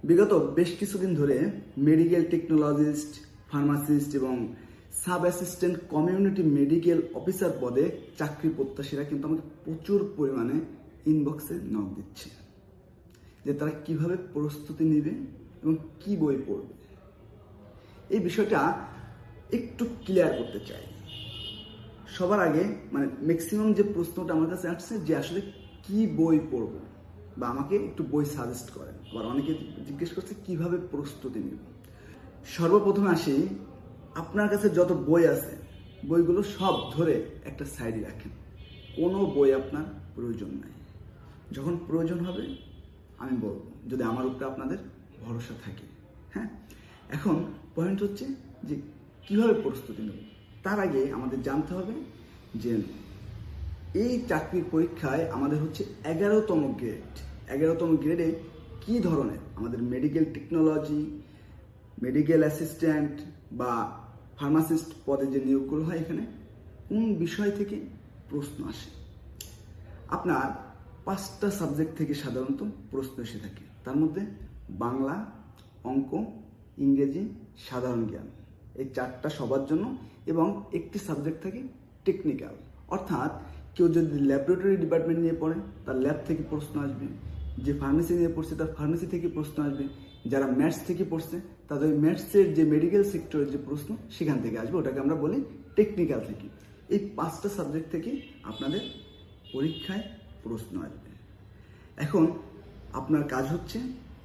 বিগত বেশ কিছুদিন ধরে মেডিকেল টেকনোলজিস্ট, ফার্মাসিস্ট এবং sub assistant community medical officer পদে চাকরি প্রত্যাশীরা কিন্তু আমাকে প্রচুর পরিমাণে ইনবক্সে নক দিচ্ছে যে তারা কিভাবে প্রস্তুতি নেবে এবং কি বই পড়বে। এই বিষয়টা একটু ক্লিয়ার করতে চাই। সবার আগে ম্যাক্সিমাম যে প্রশ্নটা আমার কাছে আসছে যে আসলে কি বই পড়বো বা আমাকে একটু বই সাজেস্ট করেন। আবার অনেকে জিজ্ঞেস করছে কিভাবে প্রস্তুতি নেব। সর্বপ্রথমে আসি, আপনার কাছে যত বই আছে বইগুলো সব ধরে একটা সাইডে রাখেন। কোনো বই আপনার প্রয়োজন নাই। যখন প্রয়োজন হবে আমি বলবো, যদি আমার উপরে আপনাদের ভরসা থাকে। হ্যাঁ, এখন পয়েন্ট হচ্ছে যে কিভাবে প্রস্তুতি নেব। তার আগে আমাদের জানতে হবে যে এই চাকরির পরীক্ষায় আমাদের হচ্ছে 11তম গ্রেড। 11তম গ্রেডে কি ধরনের আমাদের মেডিকেল টেকনোলজি, মেডিকেল অ্যাসিস্ট্যান্ট বা ফার্মাসিস্ট পদে যে নিয়োগগুলো হয়, এখানে কোন বিষয় থেকে প্রশ্ন আসে। আপনার 5টা সাবজেক্ট থেকে সাধারণত প্রশ্ন এসে থাকে। তার মধ্যে বাংলা, অঙ্ক, ইংরেজি, সাধারণ জ্ঞান, এই 4টা সবার জন্য। এবং একটি সাবজেক্ট থাকে টেকনিক্যাল, অর্থাৎ কেউ যদি ল্যাবরেটরি ডিপার্টমেন্ট নিয়ে পড়ে তার ল্যাব থেকে প্রশ্ন আসবে, যে ফার্মেসি নিয়ে পড়ছে তার ফার্মেসি থেকে প্রশ্ন আসবে, যারা ম্যাথস থেকে পড়ছে তাদের ম্যাথসের যে মেডিকেল সেক্টরের যে প্রশ্ন সেখান থেকে আসবে, ওটাকে আমরা বলি টেকনিক্যাল থেকে। এই 5টা সাবজেক্ট থেকে আপনাদের পরীক্ষায় প্রশ্ন আসবে। এখন আপনার কাজ হচ্ছে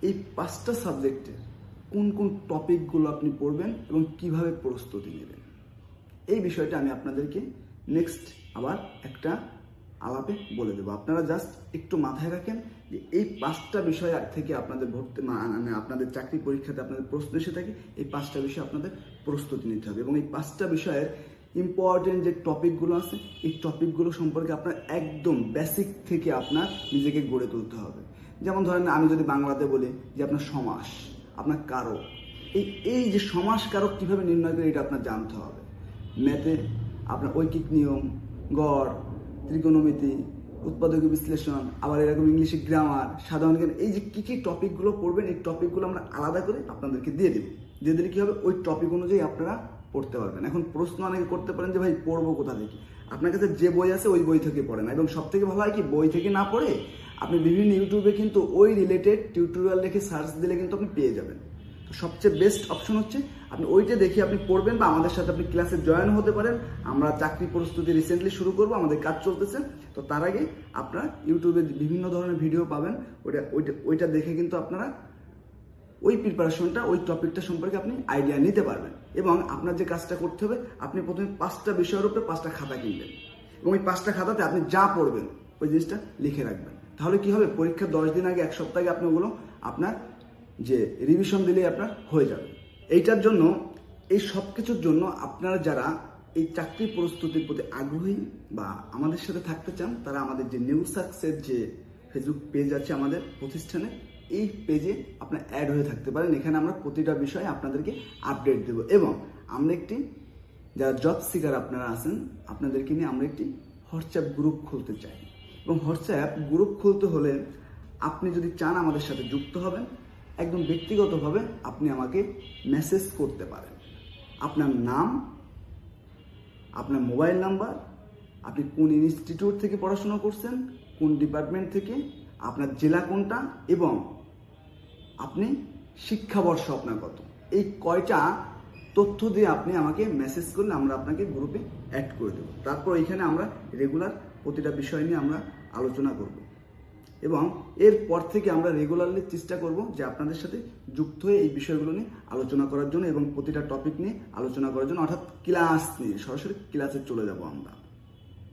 এই 5টা সাবজেক্টের কোন কোন টপিকগুলো আপনি পড়বেন এবং কিভাবে প্রস্তুতি নেবেন, এই বিষয়টা আমি আপনাদেরকে নেক্সট আবার একটা আলাপে বলে দেবো। আপনারা জাস্ট একটু মাথায় রাখেন যে এই 5টা বিষয় থেকে আপনাদের আপনাদের চাকরি পরীক্ষাতে আপনাদের প্রশ্ন এসে থাকে। এই 5টা বিষয় আপনাদের প্রস্তুতি নিতে হবে এবং এই 5টা বিষয়ের ইম্পর্টেন্ট যে টপিকগুলো আছে এই টপিকগুলো সম্পর্কে আপনার একদম বেসিক থেকে আপনার নিজেকে গড়ে তুলতে হবে। যেমন ধরেন, আমি যদি বাংলাতে বলি যে আপনার সমাস, আপনার কারক, এই যে সমাস কারক কীভাবে নির্ণয় করে এটা আপনার জানতে হবে। ম্যাথে আপনার ঐকিক নিয়ম, গড়, ত্রিকোণমিতি, উৎপাদকীয় বিশ্লেষণ, আবার এরকম ইংলিশে গ্রামার, সাধারণ জ্ঞান, এই যে কী কী টপিকগুলো পড়বেন এই টপিকগুলো আমরা আলাদা করে আপনাদেরকে দিয়ে দেবো। দিয়ে দিলে কী হবে, ওই টপিক অনুযায়ী আপনারা পড়তে পারবেন। এখন প্রশ্ন অনেকে করতে পারেন যে ভাই পড়বো কোথা থেকে। আপনার কাছে যে বই আছে ওই বই থেকে পড়েন, এবং সব থেকে ভালো হয় কি, বই থেকে না পড়ে আপনি বিভিন্ন ইউটিউবে কিন্তু ওই রিলেটেড টিউটোরিয়াল লিখে সার্চ দিলে কিন্তু আপনি পেয়ে যাবেন। তো সবচেয়ে বেস্ট অপশন হচ্ছে আপনি ওইটা দেখে আপনি পড়বেন বা আমাদের সাথে আপনি ক্লাসে জয়েন হতে পারেন। আমরা চাকরি প্রস্তুতি রিসেন্টলি শুরু করব, আমাদের কাজ চলতেছে। তো তার আগে আপনারা ইউটিউবে বিভিন্ন ধরনের ভিডিও পাবেন, ওইটা দেখে কিন্তু আপনারা ওই প্রিপারেশনটা, ওই টপিকটা সম্পর্কে আপনি আইডিয়া নিতে পারবেন। এবং আপনার যে কাজটা করতে হবে, আপনি প্রথমে 5টা বিষয়ের উপরে 5টা খাতা কিনবেন এবং ওই 5টা খাতাতে আপনি যা পড়বেন ওই জিনিসটা লিখে রাখবেন। তাহলে কি হবে, পরীক্ষা 10 দিন আগে, 1 সপ্তাহ আগে আপনি ওগুলো আপনার যে রিভিশন দিলেই আপনার হয়ে যাবে। এইটার জন্য, এই সব কিছুর জন্য আপনারা যারা এই চাকরি প্রস্তুতির প্রতি আগ্রহী বা আমাদের সাথে থাকতে চান, তারা আমাদের যে নিউ সাকসেস যে ফেসবুক পেজ আছে আমাদের প্রতিষ্ঠানে, এই পেজে আপনার অ্যাড হয়ে থাকতে পারেন। এখানে আমরা প্রতিটা বিষয়ে আপনাদেরকে আপডেট দেব। এবং আমরা একটি, যারা জব সিকার আপনারা আছেন, আপনাদেরকে নিয়ে আমরা একটি হোয়াটসঅ্যাপ গ্রুপ খুলতে চাই। এবং হোয়াটসঅ্যাপ গ্রুপ খুলতে হলে আপনি যদি চান আমাদের সাথে যুক্ত হবেন, একদম ব্যক্তিগতভাবে আপনি আমাকে মেসেজ করতে পারেন। আপনার নাম, আপনার মোবাইল নাম্বার, আপনি কোন ইনস্টিটিউট থেকে পড়াশোনা করছেন, কোন ডিপার্টমেন্ট থেকে, আপনার জেলা কোনটা, এবং আপনি শিক্ষাবর্ষ আপনার কত, এই কয়টা তথ্য দিয়ে আপনি আমাকে মেসেজ করলে আমরা আপনাকে গ্রুপে অ্যাড করে দেব। তারপর এখানে আমরা রেগুলার প্রতিটা বিষয় নিয়ে আমরা আলোচনা করব এবং এরপর থেকে আমরা রেগুলারলি চেষ্টা করব যে আপনাদের সাথে যুক্ত হয়ে এই বিষয়গুলো নিয়ে আলোচনা করার জন্য এবং প্রতিটা টপিক নিয়ে আলোচনা করার জন্য, অর্থাৎ ক্লাস নিয়ে সরাসরি ক্লাসে চলে যাব আমরা।